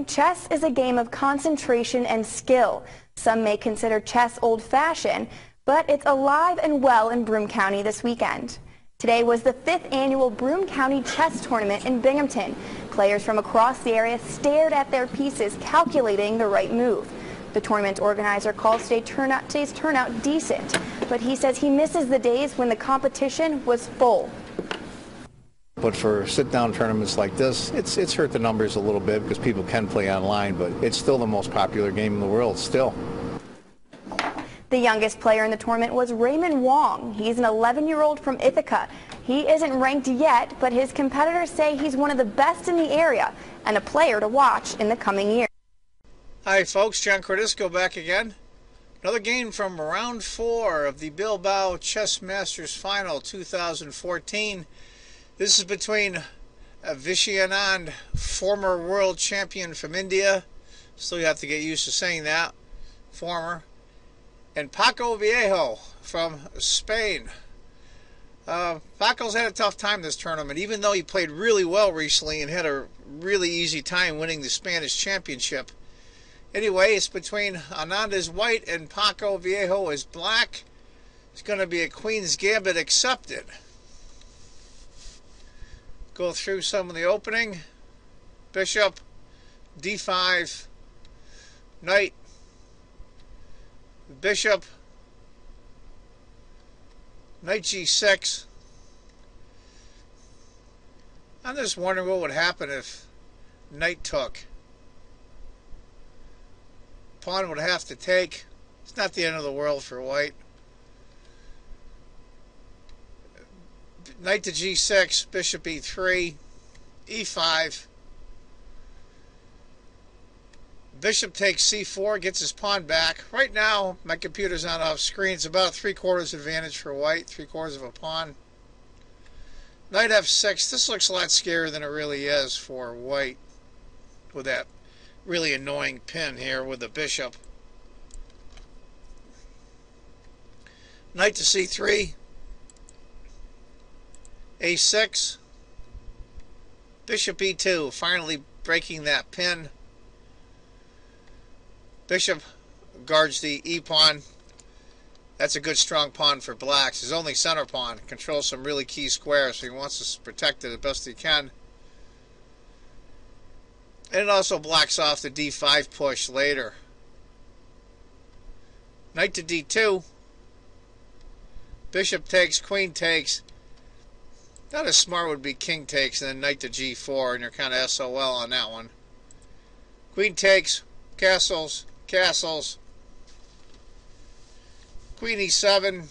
Chess is a game of concentration and skill. Some may consider chess old-fashioned, but it's alive and well in Broome County this weekend. Today was the 5th annual Broome County Chess Tournament in Binghamton. Players from across the area stared at their pieces, calculating the right move. The tournament organizer calls today's turnout decent, but he says he misses the days when the competition was full. But for sit-down tournaments like this, it's hurt the numbers a little bit because people can play online, but it's still the most popular game in the world, still. The youngest player in the tournament was Raymond Wong. He's an 11-year-old from Ithaca. He isn't ranked yet, but his competitors say he's one of the best in the area and a player to watch in the coming year. Hi folks, John Cordisco back again. Another game from round 4 of the Bilbao Chess Masters Final 2014. This is between Vallejo, former world champion from India. Still you have to get used to saying that, former. And Paco Vallejo from Spain. Paco's had a tough time this tournament, even though he played really well recently and had a really easy time winning the Spanish championship. Anyway, it's between Anand is white and Paco Vallejo is black. It's going to be a Queen's Gambit accepted. Go through some of the opening. Bishop, D5, Knight, Bishop, Knight G6. I'm just wondering what would happen if Knight took. Pawn would have to take. It's not the end of the world for white. Knight to G6, Bishop E3, E5. Bishop takes C4, gets his pawn back. Right now, my computer's not off screen. It's about a 3/4 advantage for white, 3/4 of a pawn. Knight F6. This looks a lot scarier than it really is for white with that really annoying pin here with the bishop. Knight to C3. A6. Bishop E2. Finally breaking that pin. Bishop guards the E-pawn. That's a good strong pawn for blacks. His only center pawn. Controls some really key squares, so he wants to protect it as best he can. And it also blocks off the D5 push later. Knight to D2. Bishop takes, queen takes. Not as smart would be king takes and then knight to G4, and you're kind of SOL on that one. Queen takes, castles, castles. Queen E7,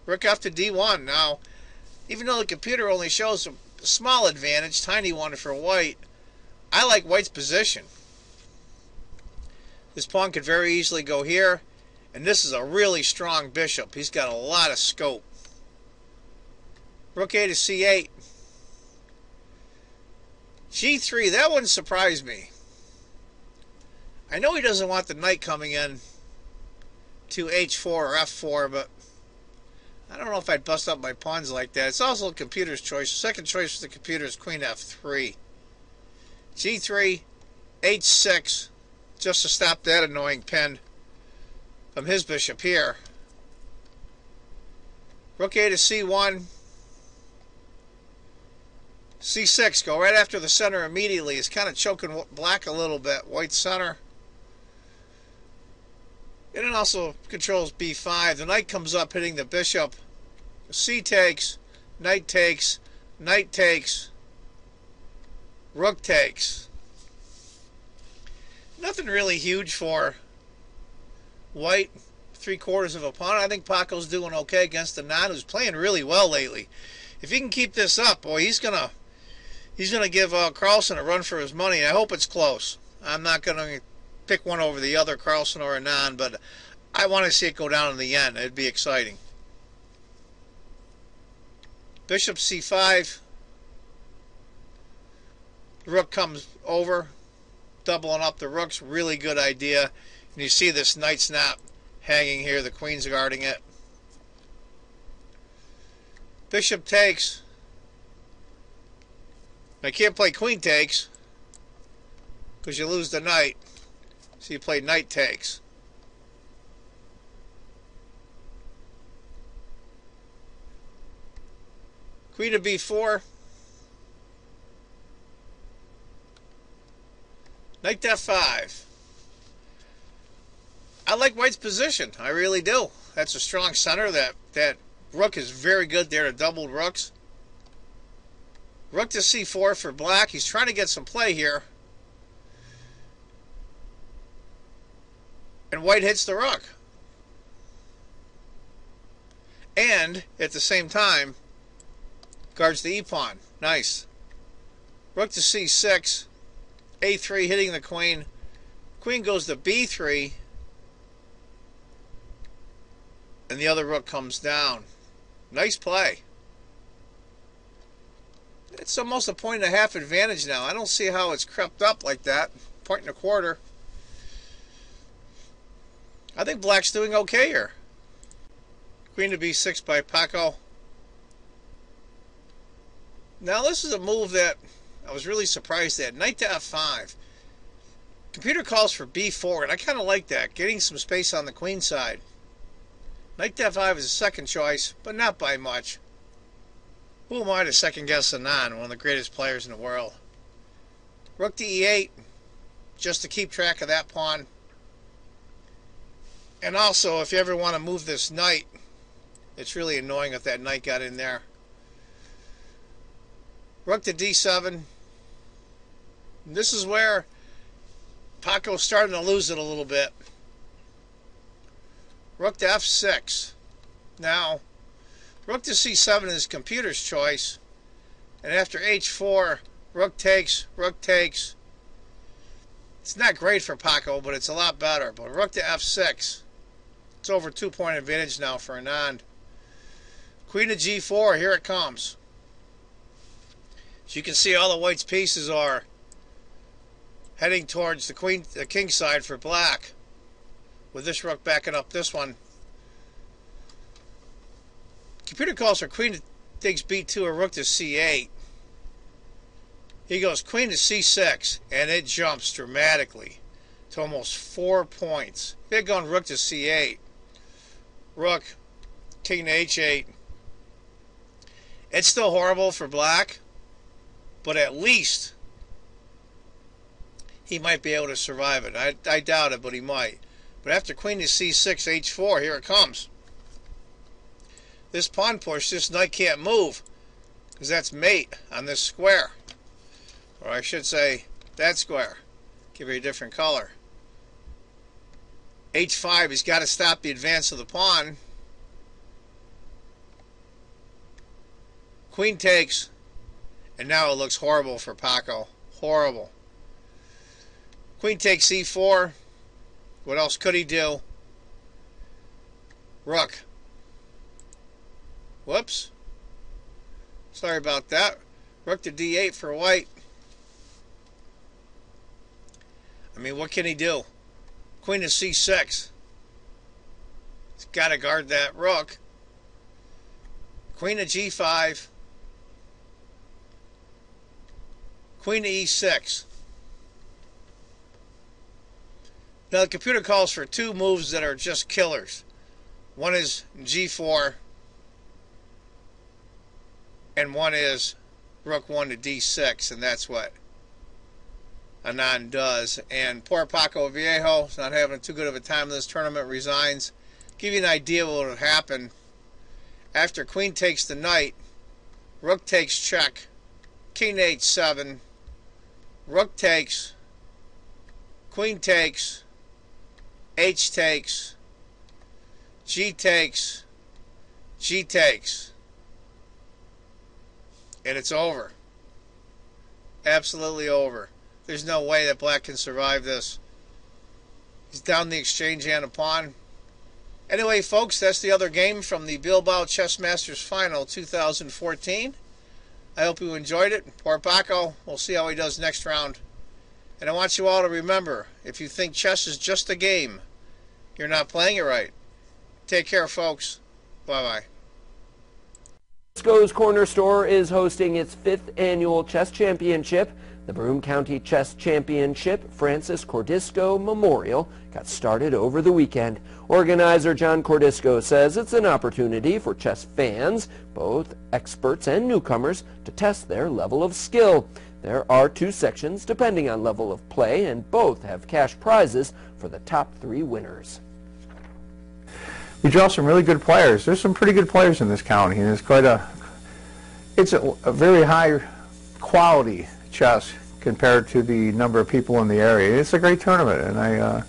rook F to D1. Now, even though the computer only shows a small advantage, tiny one for white, I like white's position. This pawn could very easily go here, and this is a really strong bishop. He's got a lot of scope. Rook A to C8. G3, that wouldn't surprise me. I know he doesn't want the knight coming in to H4 or F4, but I don't know if I'd bust up my pawns like that. It's also the computer's choice. The second choice for the computer is Queen F3. G3, H6, just to stop that annoying pin from his bishop here. Rook A to C1. C6, go right after the center immediately. It's kind of choking black a little bit. White center. And it also controls B5. The knight comes up hitting the bishop. C takes, knight takes, knight takes, rook takes. Nothing really huge for white. 3/4 of a pawn. I think Paco's doing okay against Anand, who's playing really well lately. If he can keep this up, boy, he's gonna give Carlsen a run for his money. I hope it's close. I'm not gonna pick one over the other, Carlsen or Anand, but I want to see it go down in the end. It'd be exciting. Bishop C5. Rook comes over, doubling up the rooks. Really good idea. And you see this knight's not hanging here. The queen's guarding it. Bishop takes. I can't play queen takes. because you lose the knight. So you play knight takes. Queen to b4. Knight to f5. I like white's position. I really do. That's a strong center. That rook is very good there to double rooks. Rook to c4 for black. He's trying to get some play here. And white hits the rook. And, at the same time, guards the e-pawn. Nice. Rook to c6. a3 hitting the queen. Queen goes to b3. And the other rook comes down. Nice play. It's almost a 1.5 advantage now. I don't see how it's crept up like that. 1.25. I think black's doing okay here. Queen to b6 by Paco. Now this is a move that I was really surprised at. Knight to f5. Computer calls for b4, and I kind of like that. Getting some space on the queen side. Knight to f5 is a second choice, but not by much. Who am I to second guess Anand, one of the greatest players in the world? Rook to e8, just to keep track of that pawn. And also, if you ever want to move this knight, it's really annoying if that knight got in there. Rook to d7. This is where Paco's starting to lose it a little bit. Rook to f6. Now, rook to c7 is computer's choice. And after h4, rook takes, rook takes. It's not great for Paco, but it's a lot better. But rook to f6. It's over 2-point advantage now for Anand. Queen to g4, here it comes. As you can see, all the white's pieces are heading towards the king side for black. With this rook backing up this one. Computer calls for queen to takes b2 or rook to c8. He goes queen to c6, and it jumps dramatically to almost 4 points. If he had gone rook to c8, rook, king to h8. It's still horrible for black, but at least he might be able to survive it. I doubt it, but he might. But after queen to c6, h4, here it comes. This pawn push, this knight can't move, because that's mate on this square. Or I should say, that square. Give it a different color. h5, he's got to stop the advance of the pawn. Queen takes, and now it looks horrible for Paco. Horrible. Queen takes c4. What else could he do? Rook. Whoops. Sorry about that. Rook to d8 for white. I mean, what can he do? Queen to c6. He's got to guard that rook. Queen to g5. Queen to e6. Now the computer calls for two moves that are just killers. One is g4, and one is rook 1 to d6, and that's what Anand does. And poor Paco Vallejo is not having too good of a time in this tournament, resigns. Give you an idea of what would happen. After queen takes the knight, rook takes check, king to h7, rook takes, queen takes, h takes, g takes, g takes, and it's over. Absolutely over. There's no way that black can survive this. He's down the exchange hand a pawn. Anyway, folks, that's the other game from the Bilbao Chess Masters Final 2014. I hope you enjoyed it. Poor Paco. We'll see how he does next round. And I want you all to remember, if you think chess is just a game, you're not playing it right. Take care, folks. Bye-bye. Cisco's Corner Store is hosting its 5th annual chess championship. The Broome County Chess Championship Francis Cordisco Memorial got started over the weekend. Organizer John Cordisco says it's an opportunity for chess fans, both experts and newcomers, to test their level of skill. There are 2 sections depending on level of play, and both have cash prizes for the top 3 winners. We draw some really good players. There's some pretty good players in this county, and it's a very high quality chess compared to the number of people in the area. It's a great tournament, and I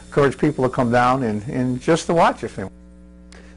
encourage people to come down and just to watch if they want.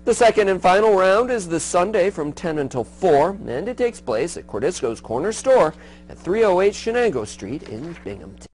The second and final round is this Sunday from 10 until 4, and it takes place at Cordisco's Corner Store at 308 Shenango Street in Binghamton.